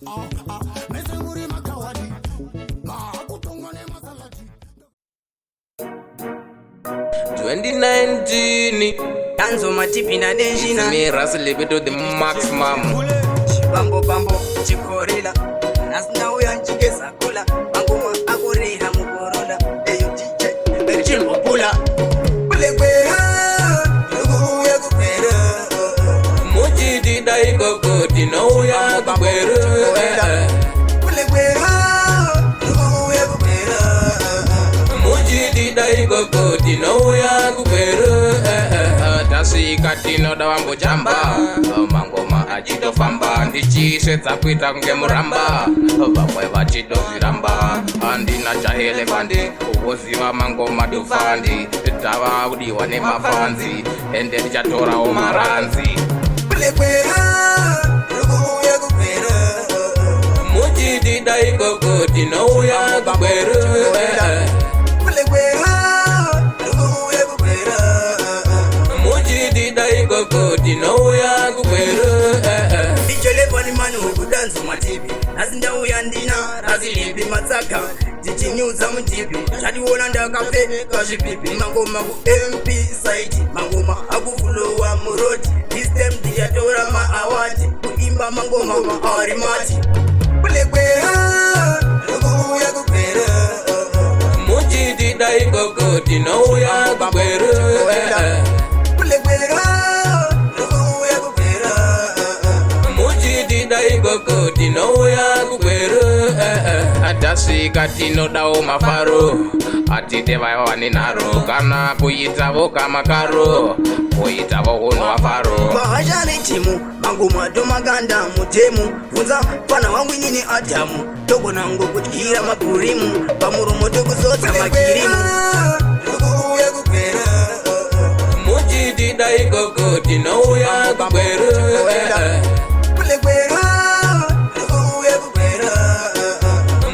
2019 Danzo matipina denjina me rasle to the maximum Bambo bambo chikorila Nasna uya nchigeza kula Manguma akuriha mukorola Eyo DJ Chimbo pula Pule kwera Lugu ya kupera Mujidi daiko koti na uya kukwera Pule kwera Lugu ya kupera Mujidi daiko koti na uya kukwera Tasi katino da wambo jamba Mangoma ajito famba Ndichi seta kuita nge muramba Vamwe vachito ziramba Andina chahele fandi Uwozi wa mangoma dufandi Tawa udiwa ne mafanzi Ende chatora omaranzi Pule kwera Lugu ya kupera Mujidi daiko koti na uya kukwera Pule kwera Lugu ya kupera Mujidi daiko koti na uya kukwera Icholevani manu kudanzo matibi Nazinda uyandina razilibi matsaka Jichinyuza mtibi Chadiwona ndakafe kashipipi Mangoma ku MP site Mangoma akufulowa muroti System diyatora maawati Kuimba mangoma maarimati Kule kwera Lugu ya kukwera Mujidi daiko koti na uya kukwera Kule kwera Lugu ya kukwera Mujidi daiko koti na uya kukwera Atasi katino dao mafaro Atite vaya waninaro Kana kuyita voka makaro Kuyita vokono wafaro Mahajani timu Mangoma do maganda mutemu Funza fana wangu nini adamu Togo nango kutikira makurimu Pamurumo togo sota makirimu Lugu ya kukwera Mujidi daiko koti na uya kukwera Kule kwera Lugu ya kukwera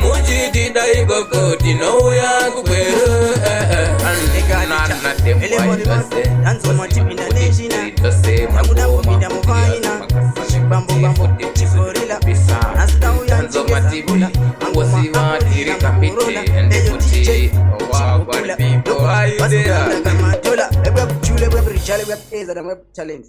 Mujidi daiko koti na uya kukwera Nana tempo itose Danzo matipinda denjina Nakuda kupinda mufaina Bambo bambo chikorila Nasda uya nchigeza kula Mangoma akuriha mukorola Eyo DJ Wow, what people are you there? Basukanda kama dola Ebwe kuchule, ebwe richale, ebwe eza, ebwe challenge